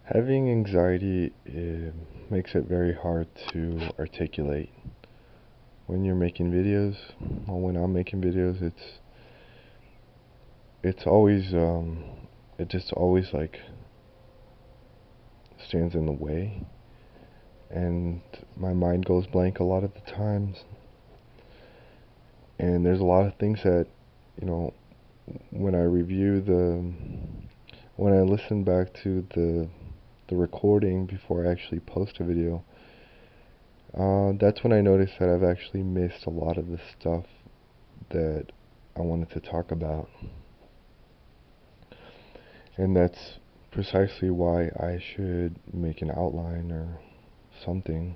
Having anxiety makes it very hard to articulate. When you're making videos, or when I'm making videos, it's always it just always like stands in the way, and my mind goes blank a lot of the times. And there's a lot of things that, you know, when I review when I listen back to the recording before I actually post a video, that's when I noticed that I've actually missed a lot of the stuff that I wanted to talk about. And that's precisely why I should make an outline or something.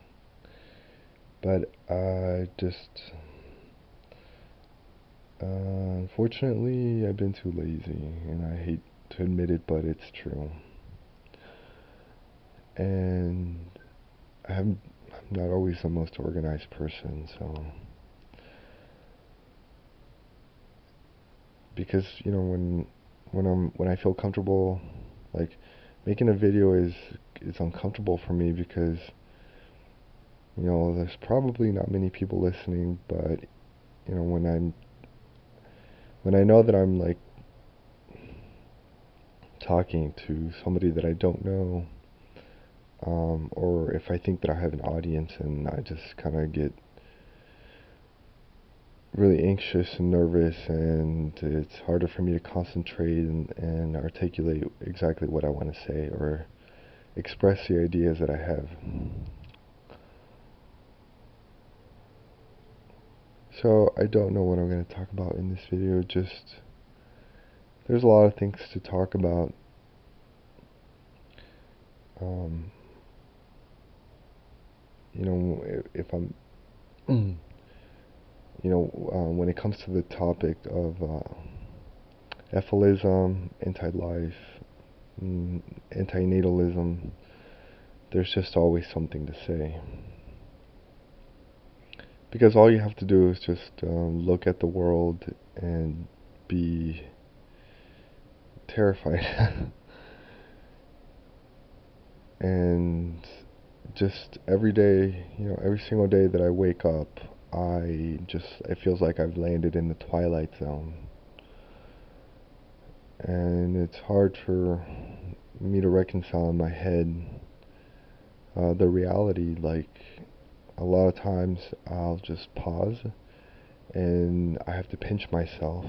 But I just, unfortunately, I've been too lazy, and I hate to admit it, but it's true. And I'm not always the most organized person, so because when I feel comfortable, like making a video is uncomfortable for me because there's probably not many people listening, but when I know that I'm like talking to somebody that I don't know, or if I think that I have an audience, and I just kind of get really anxious and nervous, and it's harder for me to concentrate and articulate exactly what I want to say or express the ideas that I have. So I don't know what I'm going to talk about in this video. Just there's a lot of things to talk about. Um, if I'm, when it comes to the topic of ethalism, anti-life, anti-natalism, there's just always something to say. Because all you have to do is just look at the world and be terrified. And just every day, every single day that I wake up, it feels like I've landed in the twilight zone. And it's hard for me to reconcile in my head the reality. Like, a lot of times I'll just pause and I have to pinch myself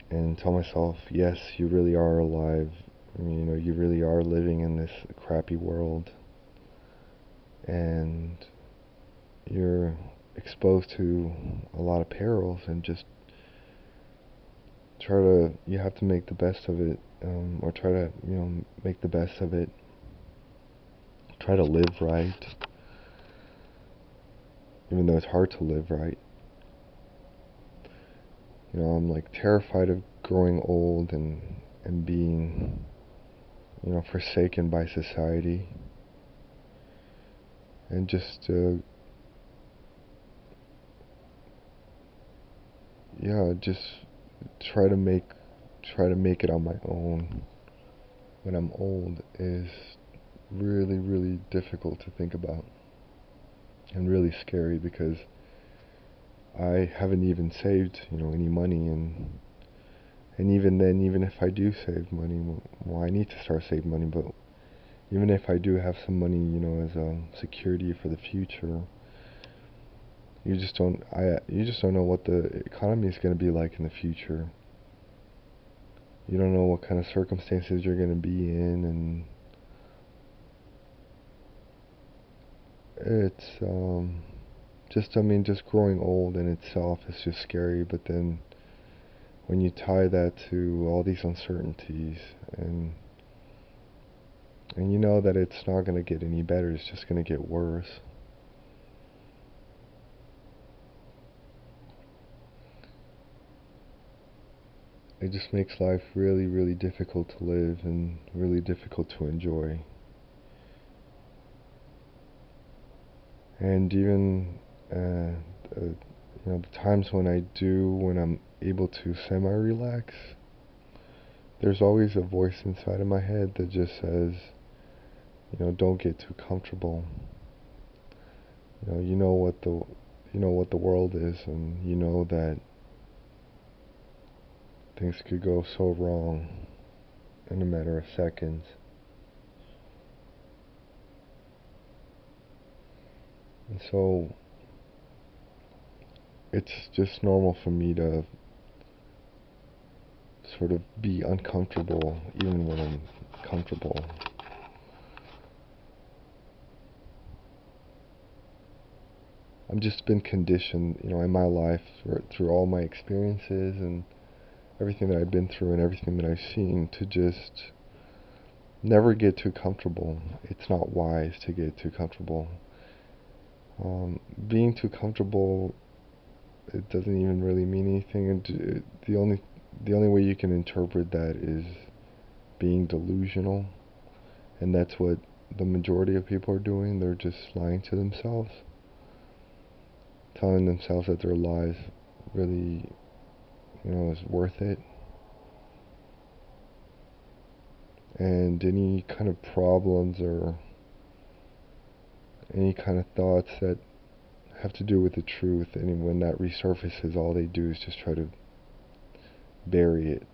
and tell myself, yes, you really are alive. You really are living in this crappy world, and you're exposed to a lot of perils, and just you have to make the best of it, or try to, make the best of it. Try to live right, even though it's hard to live right. I'm like terrified of growing old and being, forsaken by society, and just, just try to make it on my own when I'm old is really, really difficult to think about, and really scary, because I haven't even saved, any money, and even then, even if I do save money, well, I need to start saving money, but even if I do have some money, as security for the future, you just don't know what the economy is going to be like in the future. You don't know what kind of circumstances you're going to be in, and it's just growing old in itself is just scary. But then when you tie that to all these uncertainties, and you know that it's not going to get any better, it's just going to get worse. It just makes life really, really difficult to live and really difficult to enjoy. And even the times when I'm able to semi-relax, there's always a voice inside of my head that just says, don't get too comfortable. You know what the world is, and you know that things could go so wrong in a matter of seconds. And so it's just normal for me to sort of be uncomfortable even when I'm comfortable. I've just been conditioned, in my life, through all my experiences and everything that I've been through and everything that I've seen, to just never get too comfortable. It's not wise to get too comfortable. Being too comfortable, it doesn't even really mean anything. And the only way you can interpret that is being delusional, and that's what the majority of people are doing. They're just lying to themselves, telling themselves that their lives really, is worth it. And any kind of problems or any kind of thoughts that have to do with the truth, and when that resurfaces, all they do is just try to bury it,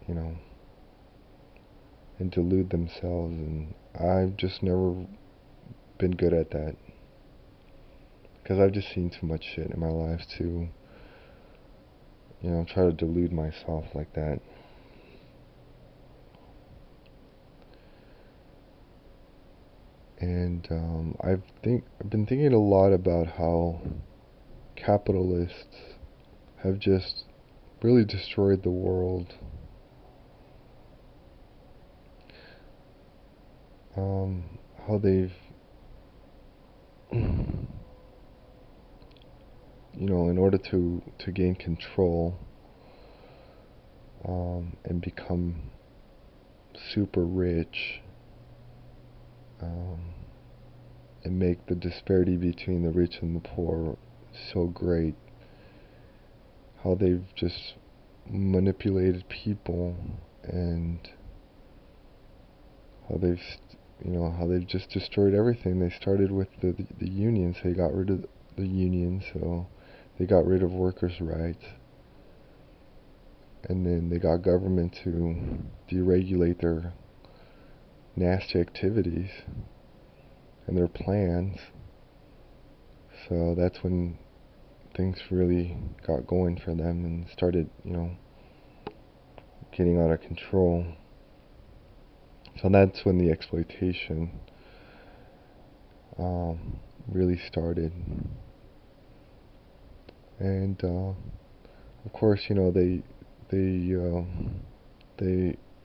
and delude themselves. And I've just never been good at that, because I've just seen too much shit in my life to, try to delude myself like that. And I've been thinking a lot about how capitalists have just really destroyed the world. How they've, in order to gain control, and become super rich, and make the disparity between the rich and the poor so great, how they've just manipulated people, and how they've just destroyed everything. They started with the unions. They got rid of the unions, so they got rid of workers' rights, and then they got government to deregulate their nasty activities and their plans. So that's when things really got going for them and started, getting out of control. So that's when the exploitation really started. And of course, they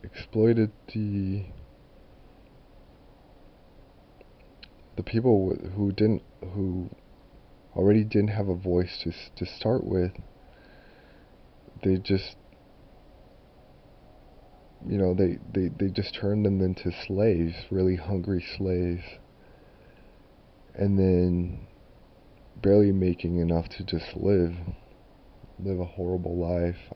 exploited the people who already didn't have a voice to start with. They just, they just turned them into slaves, really hungry slaves, and then barely making enough to just live a horrible life.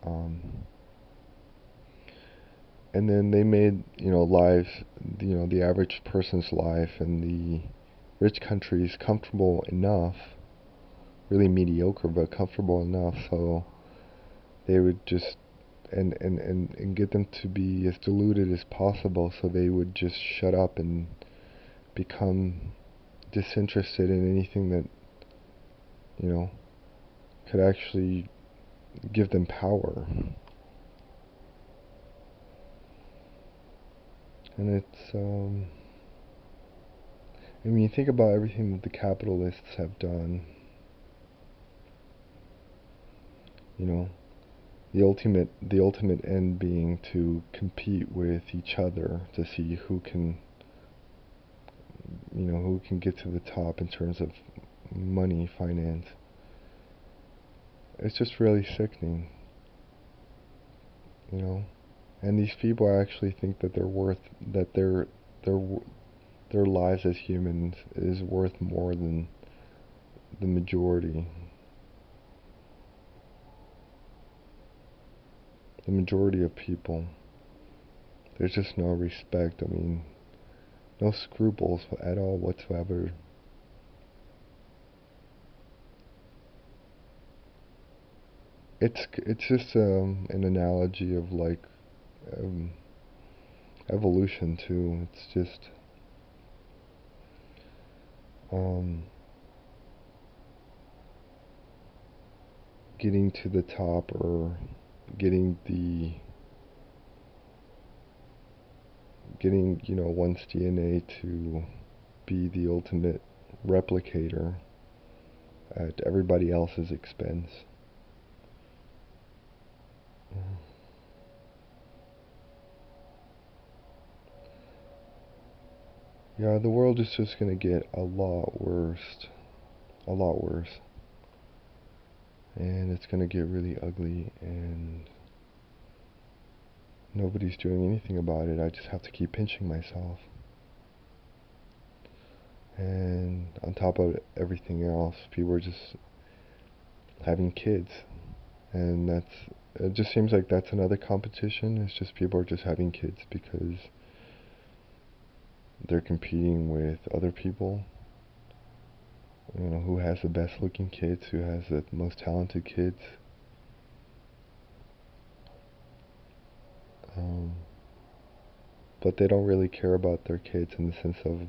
And then they made, lives, the average person's life in the rich countries comfortable enough, really mediocre, but comfortable enough, so they would just, and get them to be as deluded as possible, so they would just shut up and become disinterested in anything that, could actually give them power. And it's, when you think about everything that the capitalists have done, the ultimate end being to compete with each other to see who can get to the top in terms of money, finance. It's just really sickening, and these people actually think that their lives as humans is worth more than the majority. The majority of people there's just no respect. I mean, no scruples at all whatsoever. It's just an analogy of like um, evolution too. It's just um, getting to the top, or getting the getting one's DNA to be the ultimate replicator at everybody else's expense. Yeah, the world is just gonna get a lot worse, a lot worse, and it's gonna get really ugly, and nobody's doing anything about it. I just have to keep pinching myself. And on top of everything else, people are just having kids, and it just seems like that's another competition. It's just people are just having kids because they're competing with other people. Who has the best looking kids, who has the most talented kids. Um, but they don't really care about their kids in the sense of,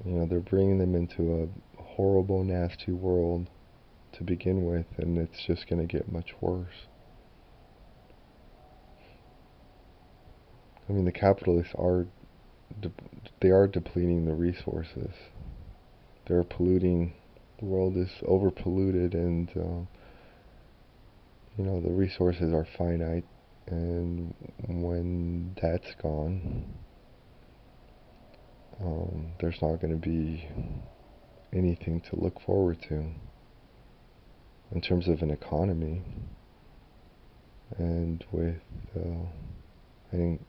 they're bringing them into a horrible, nasty world to begin with, and it's just going to get much worse. I mean, the capitalists they are depleting the resources. They're polluting. The world is over polluted, and the resources are finite. And when that's gone, there's not going to be anything to look forward to in terms of an economy. And with, I think,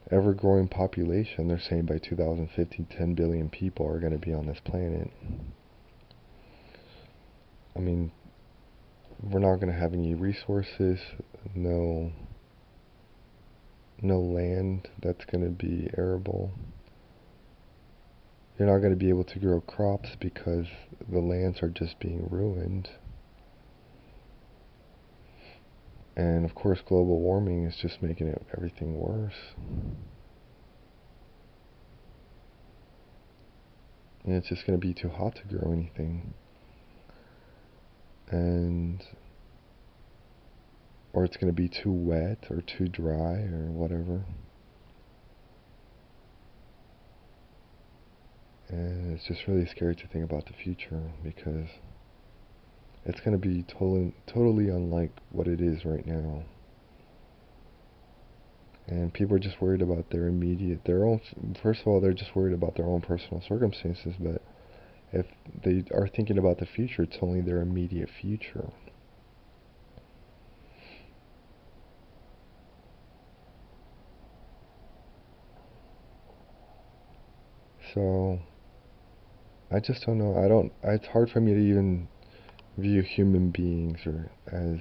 ever-growing population, they're saying by 2050, 10 billion people are going to be on this planet. I mean, we're not going to have any resources, no land that's going to be arable. You're not going to be able to grow crops because the lands are just being ruined. And of course, global warming is just making everything worse. And it's just going to be too hot to grow anything. Or it's going to be too wet or too dry or whatever. And it's just really scary to think about the future, because it's going to be totally unlike what it is right now. And people are just worried about first of all, they're just worried about their own personal circumstances, but if they are thinking about the future, it's only their immediate future. So, I just don't know. It's hard for me to even view human beings or as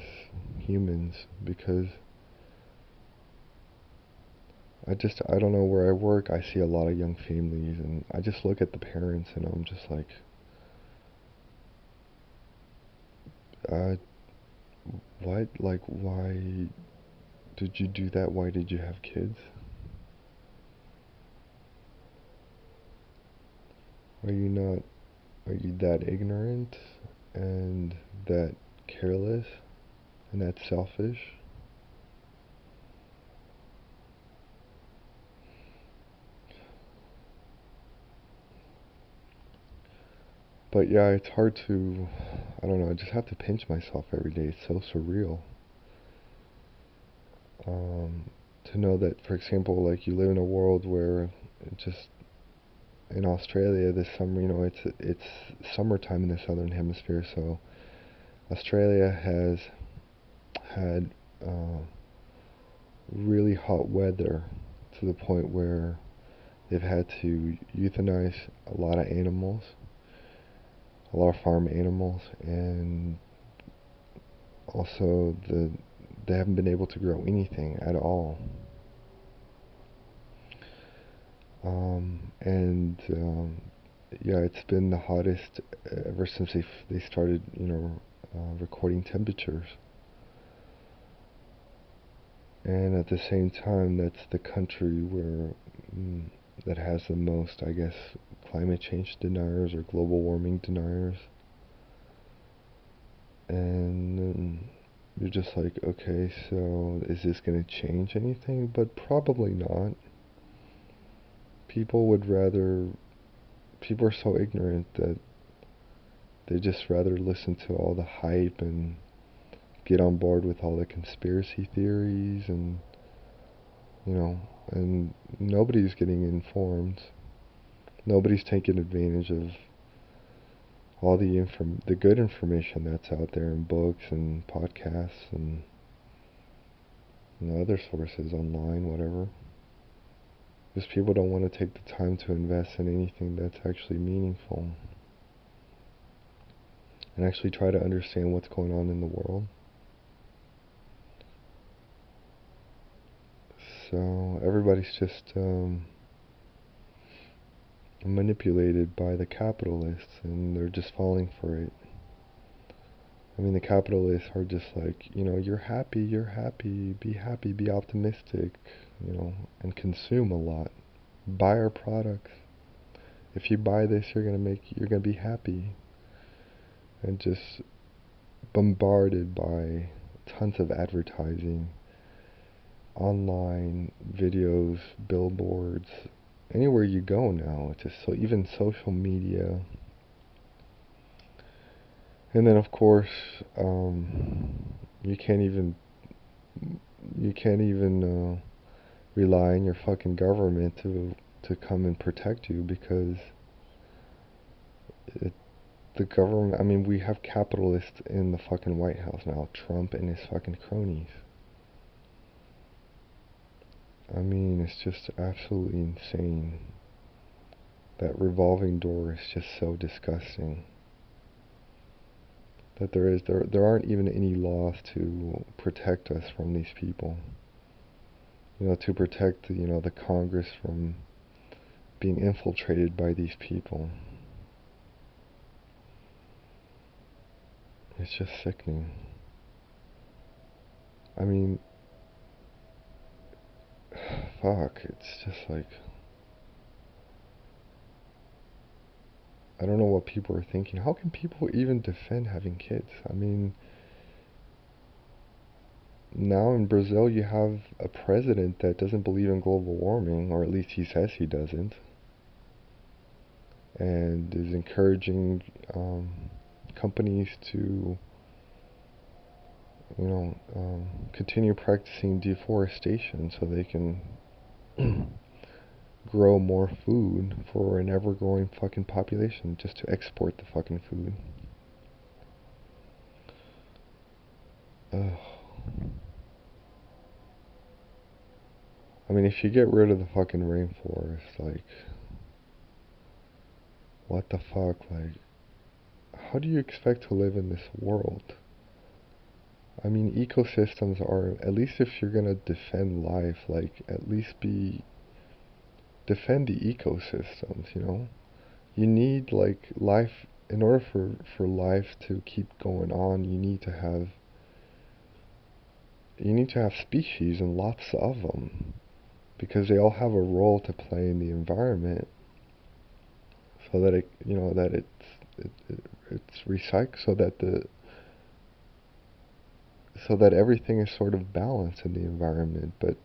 humans, because I don't know, where I work, I see a lot of young families, and I just look at the parents and I'm just like, uh, what? Like, why did you do that? Why did you have kids? Are you not, are you that ignorant and that careless and that selfish? But yeah, it's hard to, I don't know, I just have to pinch myself every day. It's so surreal. To know that, for example, like, you live in a world where just in Australia this summer, it's summertime in the southern hemisphere, so Australia has had really hot weather to the point where they've had to euthanize a lot of animals, a lot of farm animals, and also they haven't been able to grow anything at all. And yeah, it's been the hottest ever since they started, recording temperatures. And at the same time, that's the country where that has the most, I guess, climate change deniers or global warming deniers. And you're just like, okay, so is this going to change anything? But probably not. People would rather, people are so ignorant that they just rather listen to all the hype and get on board with all the conspiracy theories, and and nobody's getting informed. Nobody's taking advantage of all the good information that's out there in books and podcasts and other sources online, whatever. Because people don't want to take the time to invest in anything that's actually meaningful and actually try to understand what's going on in the world. So everybody's just manipulated by the capitalists, and they're just falling for it. I mean, the capitalists are just like, you're happy, be optimistic, and consume a lot. Buy our products. If you buy this, you're gonna be happy. And just bombarded by tons of advertising, online videos, billboards, anywhere you go now. It's just so, even social media. And then of course, you can't even rely on your fucking government to come and protect you, because the government, I mean, we have capitalists in the fucking White House now, Trump and his fucking cronies. I mean, it's just absolutely insane. That revolving door is just so disgusting. That there aren't even any laws to protect us from these people. To protect the Congress from being infiltrated by these people. It's just sickening. I mean, fuck, it's just like, I don't know what people are thinking. How can people even defend having kids? I mean, now in Brazil you have a president that doesn't believe in global warming, or at least he says he doesn't, and is encouraging companies to, continue practicing deforestation so they can grow more food for an ever-growing fucking population, just to export the fucking food. Ugh. I mean, if you get rid of the fucking rainforest, like, what the fuck, like, how do you expect to live in this world? I mean, ecosystems are, at least if you're gonna defend life, like, at least defend the ecosystems, You need, like, life, in order for life to keep going on, you need to have species, and lots of them, because they all have a role to play in the environment, so that it's recycled, so that everything is sort of balanced in the environment. But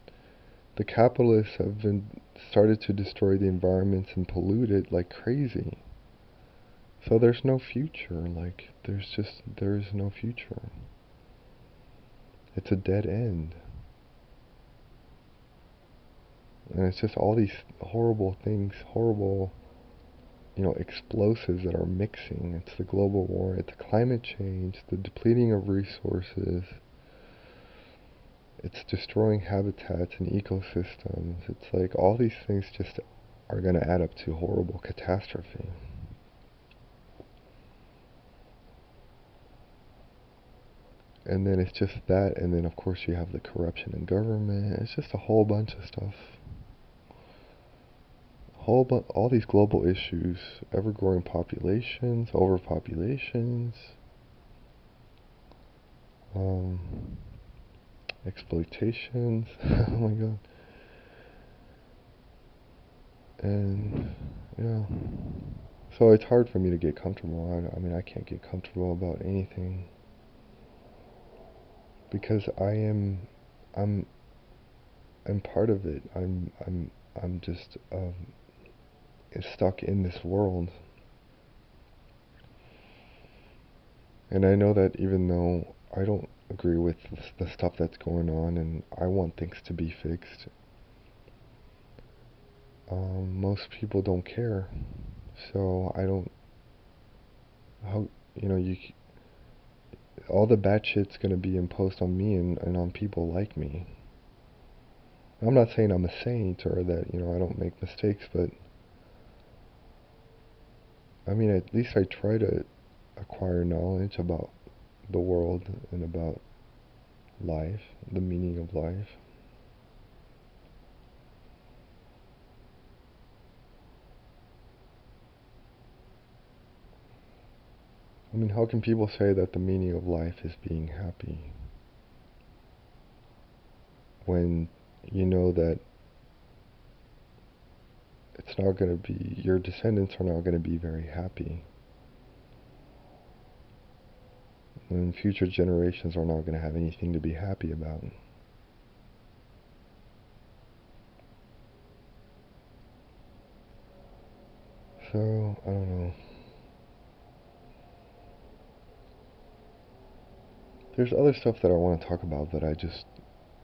the capitalists have been started to destroy the environments and pollute it like crazy. So there's no future. Like, there's no future. It's a dead end. And it's just all these horrible things, horrible, explosives that are mixing. It's the global war, it's climate change, the depleting of resources. It's destroying habitats and ecosystems. It's like all these things just are going to add up to horrible catastrophe. And then it's just that, and then of course you have the corruption in government. It's just a whole bunch of stuff. All these global issues, ever-growing populations, overpopulations, um, exploitations. Oh my god. And yeah, so it's hard for me to get comfortable. I mean, I can't get comfortable about anything because I'm part of it. I'm just stuck in this world. And I know that even though I don't agree with the stuff that's going on and I want things to be fixed, most people don't care. So I don't, how, you know, all the bad shit's gonna be imposed on me and on people like me. I'm not saying I'm a saint or that, I don't make mistakes, but I mean, at least I try to acquire knowledge about the world and about life, the meaning of life. I mean, how can people say that the meaning of life is being happy when you know that it's not going to be, your descendants are not going to be very happy, when future generations are not going to have anything to be happy about? So, I don't know. There's other stuff that I want to talk about that I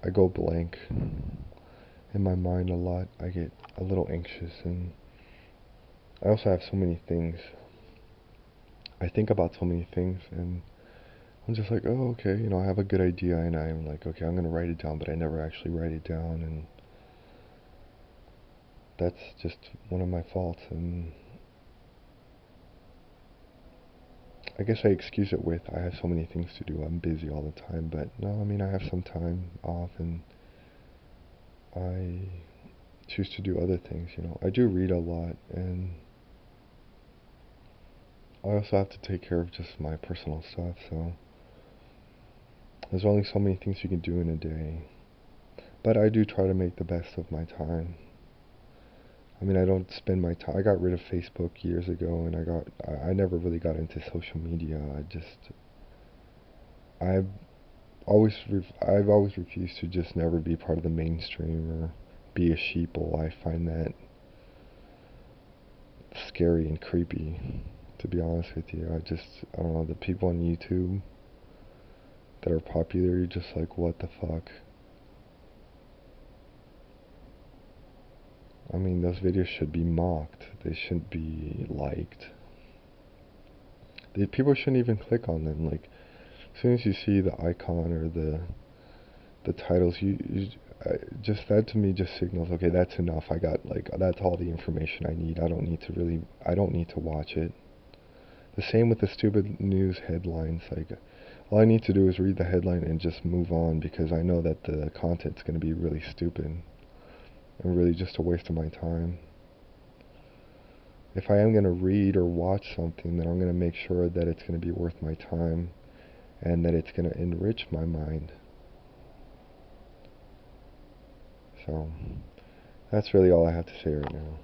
go blank in my mind a lot. I get a little anxious, and I also have so many things. I think about so many things, and I'm just like, oh, okay, I have a good idea, and I'm like, okay, I'm gonna write it down, but I never actually write it down, and that's just one of my faults, and I guess I excuse it with, I have so many things to do, I'm busy all the time, but no, I mean, I have some time off, and I choose to do other things, I do read a lot, and I also have to take care of just my personal stuff, so there's only so many things you can do in a day. But I do try to make the best of my time. I mean, I don't spend my time. I got rid of Facebook years ago, and I never really got into social media. I've I've always refused to just never be part of the mainstream or be a sheeple. I find that scary and creepy, to be honest with you. I don't know, the people on YouTube that are popular, you're just like, what the fuck? I mean, those videos should be mocked. They shouldn't be liked. People shouldn't even click on them. Like, as soon as you see the icon or the titles, just that to me just signals, okay, that's enough. That's all the information I need. I don't need to watch it. The same with the stupid news headlines. Like, all I need to do is read the headline and just move on because I know that the content's going to be really stupid and really just a waste of my time. If I am going to read or watch something, then I'm going to make sure that it's going to be worth my time and that it's going to enrich my mind. So, that's really all I have to say right now.